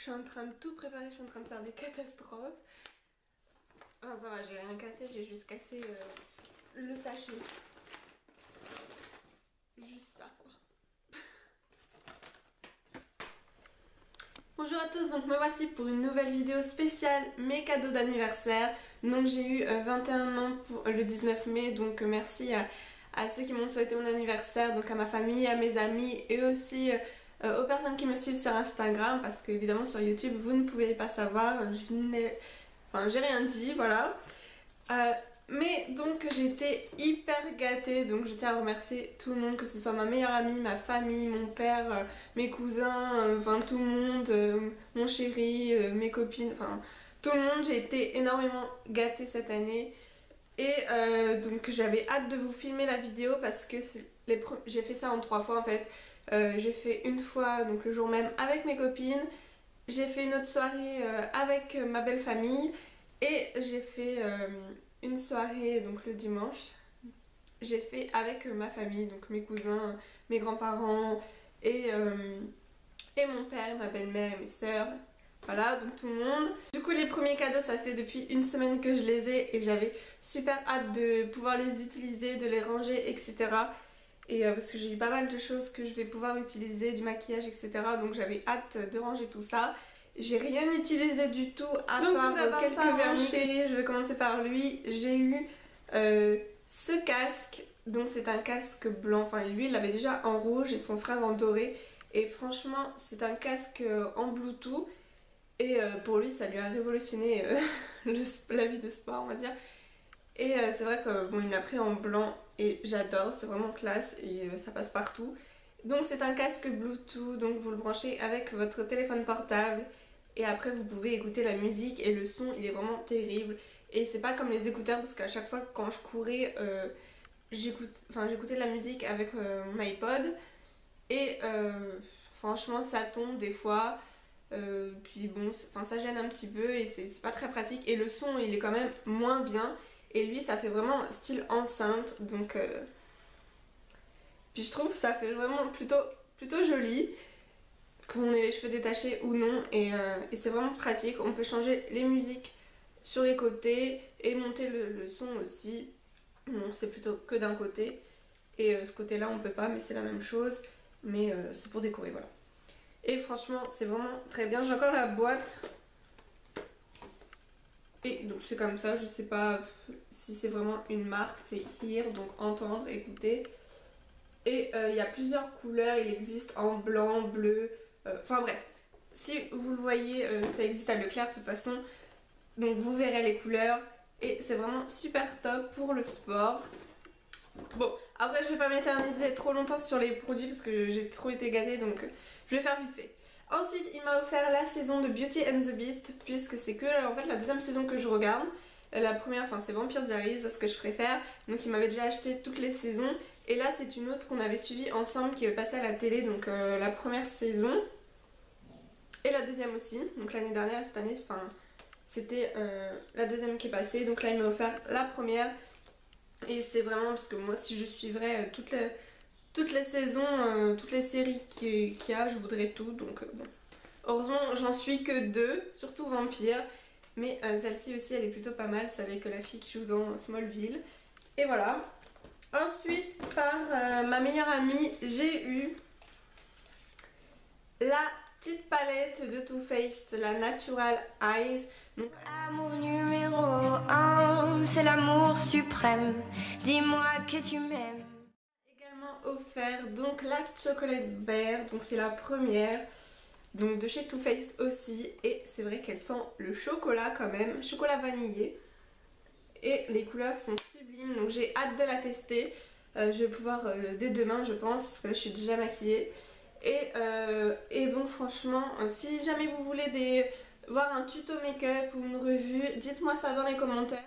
Je suis en train de tout préparer, je suis en train de faire des catastrophes. Enfin ça va, j'ai rien cassé, j'ai juste cassé le sachet. Juste ça quoi. Bonjour à tous, donc me voici pour une nouvelle vidéo spéciale mes cadeaux d'anniversaire. Donc j'ai eu 21 ans pour le 19 mai, donc merci à ceux qui m'ont souhaité mon anniversaire, donc à ma famille, à mes amis et aussi aux personnes qui me suivent sur Instagram, parce qu'évidemment sur YouTube vous ne pouvez pas savoir, j'ai rien dit, voilà. Euh, mais donc j'étais hyper gâtée, donc je tiens à remercier tout le monde, que ce soit ma meilleure amie, ma famille, mon père, mes cousins, enfin tout le monde, mon chéri, mes copines, enfin tout le monde. J'ai été énormément gâtée cette année et donc j'avais hâte de vous filmer la vidéo parce que j'ai fait ça en 3 fois en fait. J'ai fait une fois donc le jour même avec mes copines, j'ai fait une autre soirée avec ma belle famille et j'ai fait une soirée donc le dimanche. J'ai fait avec ma famille, donc mes cousins, mes grands-parents et mon père, ma belle-mère et mes sœurs. Voilà, donc tout le monde. Du coup les premiers cadeaux, ça fait depuis une semaine que je les ai et j'avais super hâte de pouvoir les utiliser, de les ranger, etc. Et parce que j'ai eu pas mal de choses que je vais pouvoir utiliser, du maquillage, etc. Donc j'avais hâte de ranger tout ça. J'ai rien utilisé du tout à part quelques vernis. Chéri, je vais commencer par lui. J'ai eu ce casque. Donc c'est un casque blanc. Enfin lui il l'avait déjà en rouge et son frère en doré. Et franchement c'est un casque en Bluetooth. Et pour lui ça lui a révolutionné la vie de sport on va dire. Et c'est vrai que bon, il me l'a pris en blanc et j'adore, c'est vraiment classe et ça passe partout. Donc c'est un casque Bluetooth, donc vous le branchez avec votre téléphone portable et après vous pouvez écouter la musique et le son il est vraiment terrible. Et c'est pas comme les écouteurs parce qu'à chaque fois quand je courais j'écoutais de la musique avec mon iPod et franchement ça tombe des fois. Puis bon, ça gêne un petit peu et c'est pas très pratique et le son il est quand même moins bien et lui ça fait vraiment style enceinte donc puis je trouve que ça fait vraiment plutôt joli qu'on ait les cheveux détachés ou non et c'est vraiment pratique. On peut changer les musiques sur les côtés et monter le son aussi. Bon, c'est plutôt que d'un côté et ce côté là on peut pas mais c'est la même chose mais c'est pour décorer, voilà. Et franchement c'est vraiment très bien. J'ai encore la boîte et donc c'est comme ça, je sais pas si c'est vraiment une marque, c'est Hear, donc entendre, écouter. Et il y a plusieurs couleurs, il existe en blanc, bleu, enfin bref. Si vous le voyez, ça existe à Leclerc de toute façon, donc vous verrez les couleurs. Et c'est vraiment super top pour le sport. Bon, après je vais pas m'éterniser trop longtemps sur les produits parce que j'ai trop été gâtée, donc je vais faire vite fait. Ensuite il m'a offert la saison de Beauty and the Beast, puisque c'est que en fait la deuxième saison que je regarde. La première, enfin c'est Vampire Diaries, ce que je préfère. Donc il m'avait déjà acheté toutes les saisons. Et là c'est une autre qu'on avait suivie ensemble qui est passée à la télé, donc la première saison. Et la deuxième aussi, donc l'année dernière et cette année, enfin c'était la deuxième qui est passée. Donc là il m'a offert la première. Et c'est vraiment parce que moi si je suivrais toutes les saisons, toutes les séries qu'il y a, je voudrais tout, donc bon. Heureusement j'en suis que 2, surtout Vampire, mais celle-ci aussi elle est plutôt pas mal, c'est avec la fille qui joue dans Smallville. Et voilà. Ensuite par ma meilleure amie j'ai eu la petite palette de Too Faced, la Natural Eyes. Donc, amour numéro 1, c'est l'amour suprême, dis-moi que tu m'aimes. également offert donc la Chocolate Bear, donc c'est la première. Donc de chez Too Faced aussi, et c'est vrai qu'elle sent le chocolat quand même, chocolat vanillé. Et les couleurs sont sublimes, donc j'ai hâte de la tester. Je vais pouvoir dès demain je pense, parce que là je suis déjà maquillée. Et donc franchement, si jamais vous voulez voir un tuto make-up ou une revue, dites-moi ça dans les commentaires.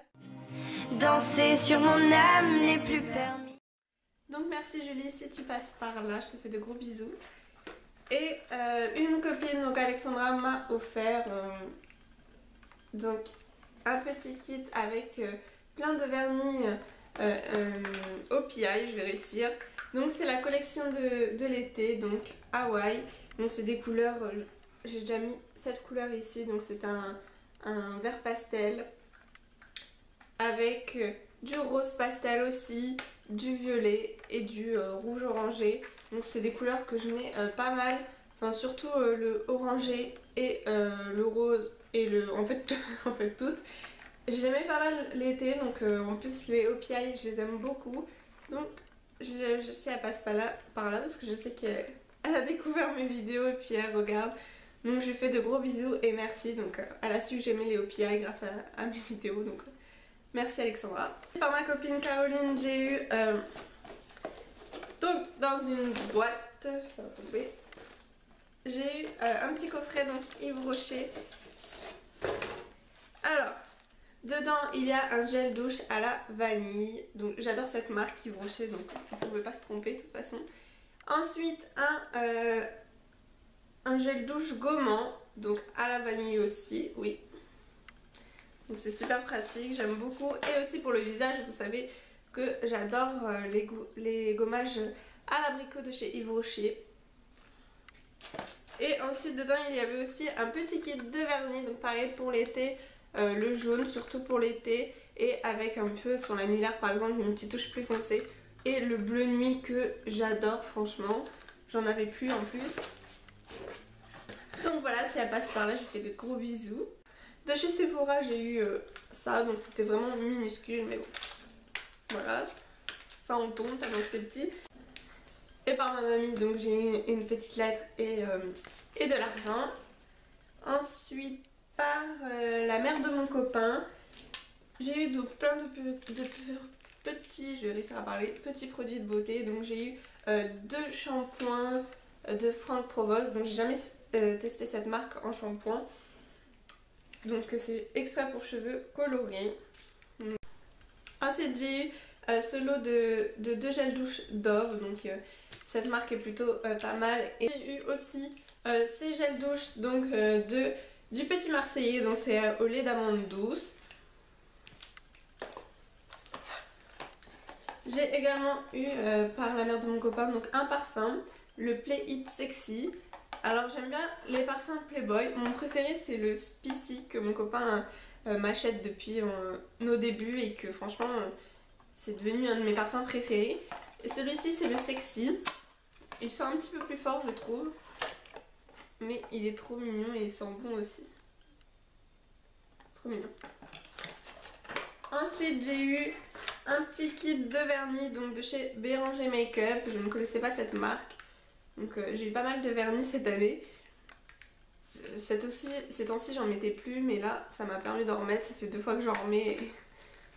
Danser sur mon âme n'est plus permis. Donc merci Julie, si tu passes par là, je te fais de gros bisous. Et une copine, donc Alexandra, m'a offert donc un petit kit avec plein de vernis au PI, je vais réussir. Donc c'est la collection de l'été, donc Hawaï. Donc c'est des couleurs j'ai déjà mis cette couleur ici, donc c'est un vert pastel avec du rose pastel aussi, du violet et du rouge orangé. Donc c'est des couleurs que je mets pas mal, enfin surtout le orangé et le rose et en fait, en fait toutes. Je les mets pas mal l'été, donc en plus les OPI je les aime beaucoup. Donc je sais elle passe par là parce que je sais qu'elle a découvert mes vidéos et puis elle regarde. Donc je lui fais de gros bisous et merci. Donc elle a su que j'aimais les OPI grâce à mes vidéos. Donc merci Alexandra. Par ma copine Caroline, j'ai eu donc dans une boîte, ça va tomber. J'ai eu un petit coffret donc Yves Rocher. Alors, dedans il y a un gel douche à la vanille. Donc j'adore cette marque Yves Rocher, donc vous ne pouvez pas se tromper de toute façon. Ensuite un gel douche gommant, donc à la vanille aussi, oui. Donc c'est super pratique, j'aime beaucoup. Et aussi pour le visage, vous savez que j'adore les gommages à l'abricot de chez Yves Rocher. Et ensuite dedans il y avait aussi un petit kit de vernis, donc pareil pour l'été, le jaune surtout pour l'été, et avec un peu sur l'annulaire par exemple une petite touche plus foncée. Et le bleu nuit que j'adore franchement, j'en avais plus en plus. Donc voilà, si elle passe par là, je fais de gros bisous. De chez Sephora, j'ai eu ça, donc c'était vraiment minuscule, mais bon. Voilà, ça en tombe tellement c'est petit. Et par ma mamie, donc j'ai eu une petite lettre et de l'argent. Ensuite, par la mère de mon copain, j'ai eu donc plein de petits, je vais réussir à parler, petits produits de beauté. Donc j'ai eu 2 shampoings de Franck Provost, donc j'ai jamais testé cette marque en shampoing. Donc c'est exprès pour cheveux colorés. Ensuite j'ai eu ce lot de 2 gels douche Dove, donc cette marque est plutôt pas mal. Et j'ai eu aussi ces gels douche donc du Petit Marseillais, donc c'est au lait d'amande douce. J'ai également eu par la mère de mon copain donc un parfum, le Play It Sexy. Alors j'aime bien les parfums Playboy, mon préféré c'est le Spicy que mon copain m'achète depuis nos débuts et que franchement c'est devenu un de mes parfums préférés. Et celui-ci c'est le Sexy, il sent un petit peu plus fort je trouve, mais il est trop mignon et il sent bon aussi. Trop mignon. Ensuite j'ai eu un petit kit de vernis donc de chez Béranger Makeup, je ne connaissais pas cette marque. Donc j'ai eu pas mal de vernis cette année. Ces temps-ci j'en mettais plus, mais là ça m'a permis d'en remettre, ça fait 2 fois que j'en remets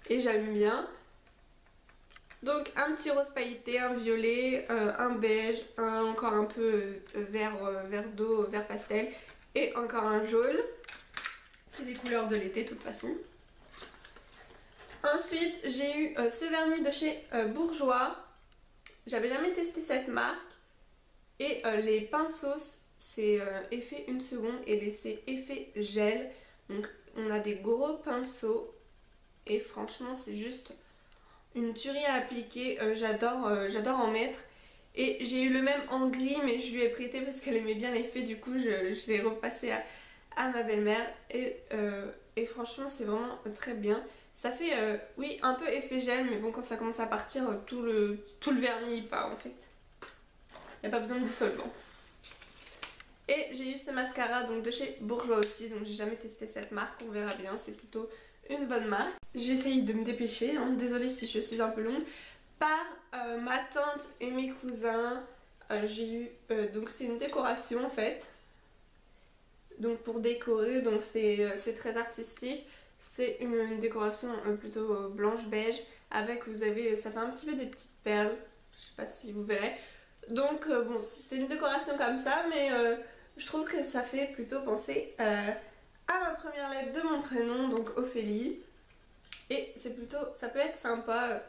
et j'aime bien. Donc un petit rose pailleté, un violet, un beige, encore un peu vert d'eau, vert pastel et encore un jaune. C'est les couleurs de l'été de toute façon. Ensuite j'ai eu ce vernis de chez Bourjois. J'avais jamais testé cette marque. Et les pinceaux c'est effet 1 seconde et c'est effet gel. Donc on a des gros pinceaux et franchement c'est juste une tuerie à appliquer. J'adore en mettre. Et j'ai eu le même en gris mais je lui ai prêté parce qu'elle aimait bien l'effet, du coup je l'ai repassé à ma belle-mère. Et franchement c'est vraiment très bien. Ça fait oui un peu effet gel, mais bon quand ça commence à partir tout le vernis il part en fait. Il n'y a pas besoin de dissolvant. Et j'ai eu ce mascara donc de chez Bourjois aussi, donc j'ai jamais testé cette marque, on verra bien, c'est plutôt une bonne marque. J'essaye de me dépêcher, hein. Désolée si je suis un peu longue. Par ma tante et mes cousins, j'ai eu, donc c'est une décoration en fait. Donc pour décorer, donc c'est très artistique. C'est une décoration plutôt blanche-beige avec, vous avez, ça fait un petit peu des petites perles, je sais pas si vous verrez. Donc bon, c'est une décoration comme ça, mais je trouve que ça fait plutôt penser à ma première lettre de mon prénom, donc Ophélie. Et c'est plutôt, ça peut être sympa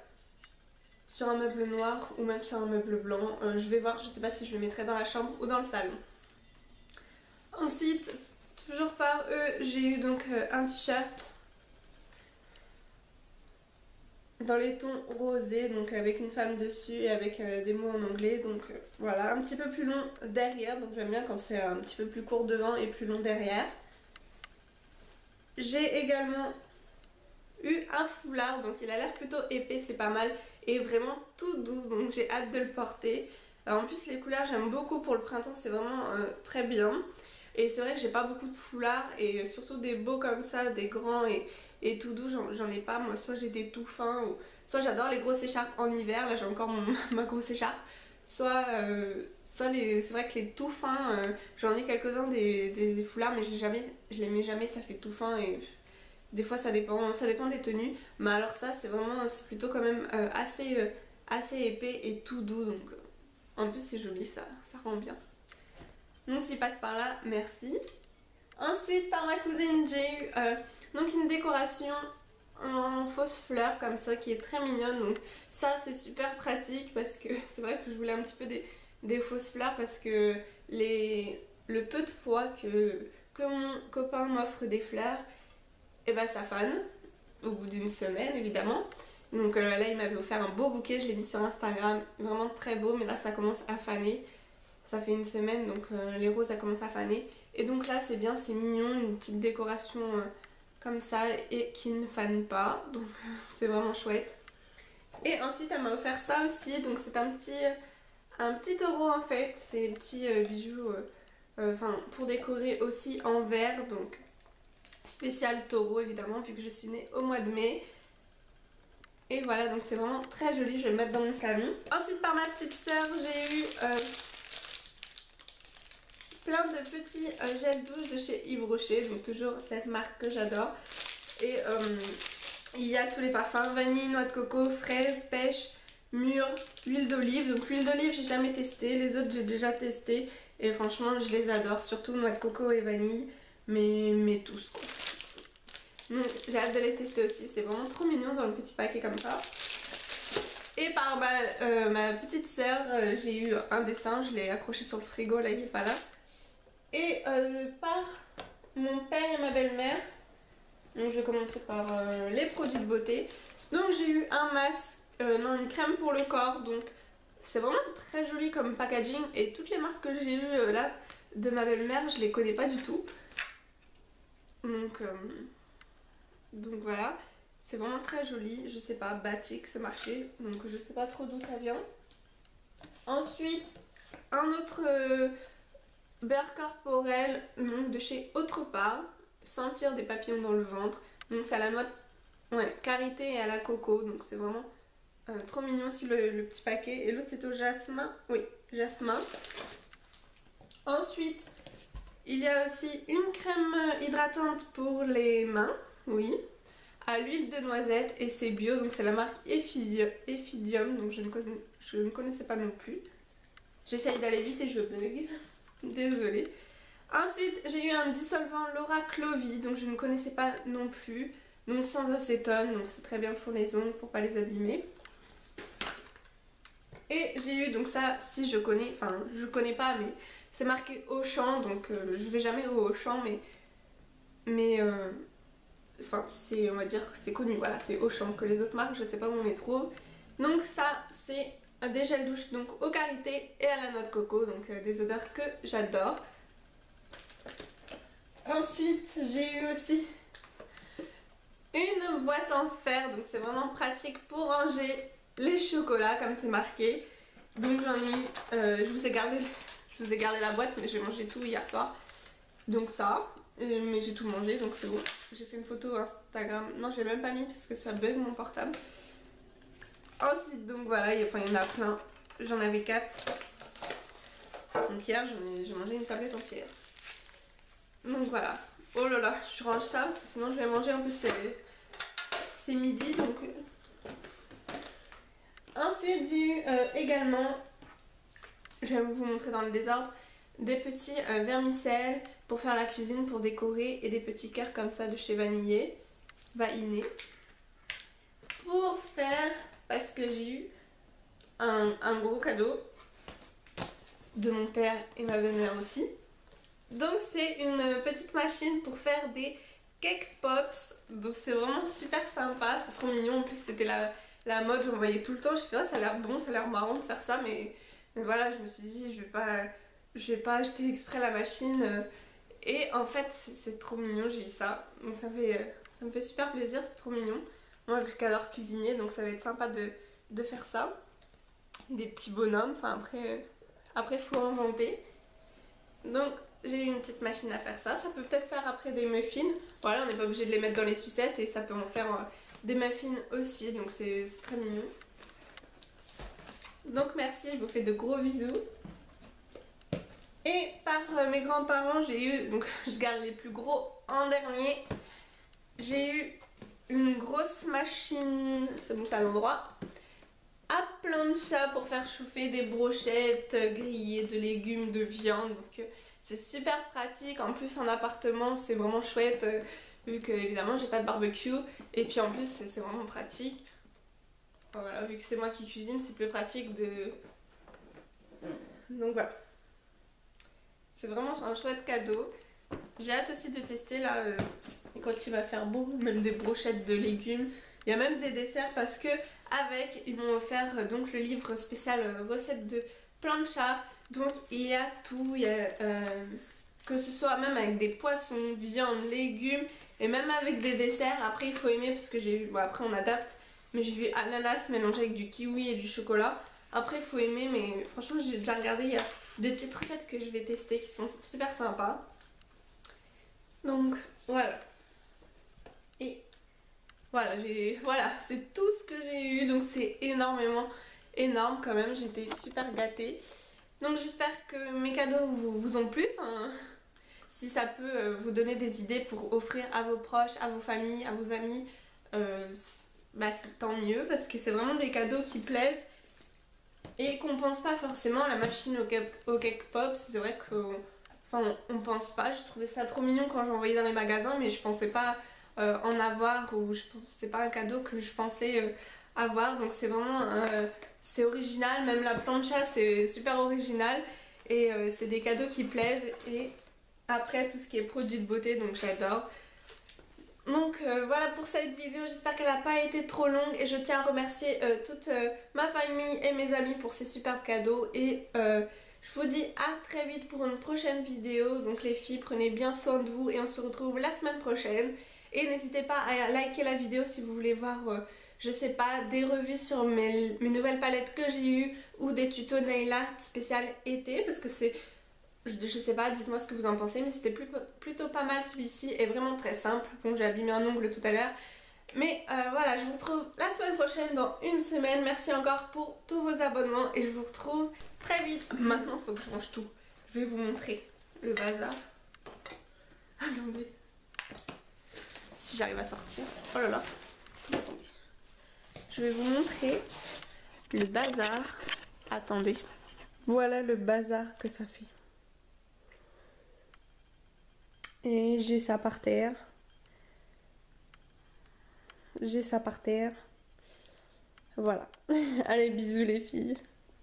sur un meuble noir ou même sur un meuble blanc. Je vais voir, je sais pas si je le mettrai dans la chambre ou dans le salon. Ensuite, toujours par eux, j'ai eu donc un t-shirt dans les tons rosés, donc avec une femme dessus et avec des mots en anglais. Donc voilà, un petit peu plus long derrière, donc j'aime bien quand c'est un petit peu plus court devant et plus long derrière. J'ai également eu un foulard, donc il a l'air plutôt épais, c'est pas mal, et vraiment tout doux, donc j'ai hâte de le porter. En plus les couleurs j'aime beaucoup pour le printemps, c'est vraiment très bien. Et c'est vrai que j'ai pas beaucoup de foulards, et surtout des beaux comme ça, des grands et tout doux, j'en ai pas. Moi soit j'ai des tout fins, ou soit j'adore les grosses écharpes en hiver, là j'ai encore ma grosse écharpe. Soit c'est vrai que les tout fins, j'en ai quelques-uns des foulards, mais je les mets jamais, ça fait tout fin et des fois ça dépend des tenues. Mais alors ça c'est plutôt quand même assez épais et tout doux, donc en plus c'est joli, ça rend bien. Donc s'il passe par là, merci. Ensuite par ma cousine j'ai eu donc une décoration en fausses fleurs comme ça qui est très mignonne, donc ça c'est super pratique parce que c'est vrai que je voulais un petit peu des fausses fleurs parce que le peu de fois que mon copain m'offre des fleurs, et bah ça fane au bout d'une semaine évidemment. Donc là il m'avait offert un beau bouquet, je l'ai mis sur Instagram, vraiment très beau, mais là ça commence à faner. Ça fait une semaine, donc les roses ça commence à faner. Et donc là c'est bien, c'est mignon, une petite décoration comme ça et qui ne fane pas, donc c'est vraiment chouette. Et ensuite elle m'a offert ça aussi, donc c'est un petit taureau en fait, c'est des petits bijoux pour décorer aussi en verre, donc spécial taureau évidemment vu que je suis née au mois de mai. Et voilà, donc c'est vraiment très joli, je vais le mettre dans mon salon. Ensuite par ma petite soeur j'ai eu plein de petits gels douche de chez Yves Rocher, donc toujours cette marque que j'adore. Et il y a tous les parfums, vanille, noix de coco, fraise, pêche, mûre, huile d'olive. Donc l'huile d'olive j'ai jamais testé, les autres j'ai déjà testé et franchement je les adore, surtout noix de coco et vanille, mais tous quoi. Donc j'ai hâte de les tester aussi, c'est vraiment trop mignon dans le petit paquet comme ça. Et par ma petite sœur, j'ai eu un dessin, je l'ai accroché sur le frigo, là il est pas là. Et par mon père et ma belle-mère, donc je vais commencer par les produits de beauté. Donc j'ai eu un masque, une crème pour le corps, donc c'est vraiment très joli comme packaging. Et toutes les marques que j'ai eues là de ma belle-mère, je les connais pas du tout. Donc voilà, c'est vraiment très joli, je sais pas, Batik c'est marqué, donc je sais pas trop d'où ça vient. Ensuite, un autre beurre corporel donc de chez Autre Part, sentir des papillons dans le ventre, donc c'est à la noix karité et à la coco, donc c'est vraiment trop mignon aussi le petit paquet. Et l'autre c'est au jasmin, oui, jasmin. Ensuite, il y a aussi une crème hydratante pour les mains, oui, à l'huile de noisette et c'est bio, donc c'est la marque Effidium, donc je ne connaissais pas non plus. J'essaye d'aller vite et je bug, désolée. Ensuite j'ai eu un dissolvant Laura Clovy, donc je ne connaissais pas non plus, donc sans acétone, donc c'est très bien pour les ongles, pour pas les abîmer. Et j'ai eu donc ça, si je connais, enfin je connais pas mais c'est marqué Auchan, donc je vais jamais au Auchan mais enfin on va dire que c'est connu, voilà, c'est Auchan, que les autres marques je sais pas où on les trouve. Donc ça c'est des gels douche donc au karité et à la noix de coco, donc des odeurs que j'adore. Ensuite j'ai eu aussi une boîte en fer, donc c'est vraiment pratique pour ranger les chocolats comme c'est marqué. Donc j'en ai eu, je vous ai gardé la boîte mais j'ai mangé tout hier soir. Donc ça, mais j'ai tout mangé donc c'est bon. J'ai fait une photo Instagram, non j'ai même pas mis parce que ça bug mon portable. Ensuite donc voilà, il y en a plein, j'en avais 4. Donc hier j'ai mangé une tablette entière. Donc voilà, oh là là, je range ça parce que sinon je vais manger, en plus c'est midi donc... Ensuite j'ai eu également, je vais vous montrer dans le désordre, des petits vermicelles pour faire la cuisine, pour décorer, et des petits cœurs comme ça de chez Vanier. Pour faire, parce que j'ai eu un gros cadeau de mon père et ma belle-mère aussi. Donc c'est une petite machine pour faire des cake pops, donc c'est vraiment super sympa, c'est trop mignon. En plus c'était la la mode, j'en voyais tout le temps, je fais ça a l'air bon, ça a l'air marrant de faire ça, mais voilà, je me suis dit je vais pas acheter exprès la machine. Et en fait c'est trop mignon, j'ai eu ça, donc ça me fait super plaisir, c'est trop mignon. Moi je j'adore cuisiner, donc ça va être sympa de faire ça. Des petits bonhommes, enfin après faut inventer. Donc j'ai eu une petite machine à faire ça. Ça peut peut-être faire après des muffins. Voilà, on n'est pas obligé de les mettre dans les sucettes et ça peut en faire des muffins aussi. Donc c'est très mignon. Donc merci, je vous fais de gros bisous. Et par mes grands-parents, j'ai eu, donc je garde les plus gros en dernier. J'ai eu une grosse machine, c'est bon, c'est à l'endroit, à plancha pour faire chauffer des brochettes grillées de légumes, de viande. Donc c'est super pratique. En plus en appartement c'est vraiment chouette vu que évidemment j'ai pas de barbecue. Et puis en plus c'est vraiment pratique. Voilà, vu que c'est moi qui cuisine c'est plus pratique de... Donc voilà. C'est vraiment un chouette cadeau. J'ai hâte aussi de tester là quand il va faire beau, même des brochettes de légumes. Il y a même des desserts parce que avec ils m'ont offert donc le livre spécial recettes de plancha. Donc il y a tout, il y a, que ce soit même avec des poissons, viande, légumes et même avec des desserts. Après il faut aimer parce que j'ai vu, bon après on adapte, mais j'ai vu ananas mélangé avec du kiwi et du chocolat. Après il faut aimer, mais franchement j'ai déjà regardé, il y a des petites recettes que je vais tester qui sont super sympas. Donc voilà. Et voilà, c'est tout ce que j'ai eu, donc c'est énorme quand même, j'étais super gâtée. Donc j'espère que mes cadeaux vous ont plu, enfin, si ça peut vous donner des idées pour offrir à vos proches, à vos familles, à vos amis, bah c'est tant mieux parce que c'est vraiment des cadeaux qui plaisent et qu'on pense pas forcément à la machine au cake pop. C'est vrai que enfin on pense pas, j'ai trouvé ça trop mignon quand j'en voyais dans les magasins, mais je pensais pas en avoir, ou c'est pas un cadeau que je pensais avoir. Donc c'est vraiment c'est original, même la plancha c'est super original et c'est des cadeaux qui plaisent. Et après tout ce qui est produits de beauté, donc j'adore. Donc voilà pour cette vidéo, j'espère qu'elle n'a pas été trop longue et je tiens à remercier toute ma famille et mes amis pour ces superbes cadeaux. Et je vous dis à très vite pour une prochaine vidéo. Donc les filles, prenez bien soin de vous et on se retrouve la semaine prochaine. Et n'hésitez pas à liker la vidéo si vous voulez voir, je sais pas, des revues sur mes nouvelles palettes que j'ai eues ou des tutos nail art spécial été, parce que c'est... Je sais pas, dites-moi ce que vous en pensez, mais c'était plutôt pas mal celui-ci et vraiment très simple. Bon, j'ai abîmé un ongle tout à l'heure. Mais voilà, je vous retrouve la semaine prochaine dans une semaine. Merci encore pour tous vos abonnements et je vous retrouve très vite. Maintenant, il faut que je range tout. Je vais vous montrer le bazar. Attendez. Si j'arrive à sortir. Oh là là. Attendez. Je vais vous montrer le bazar. Attendez. Voilà le bazar que ça fait. Et j'ai ça par terre. J'ai ça par terre. Voilà. Allez, bisous les filles.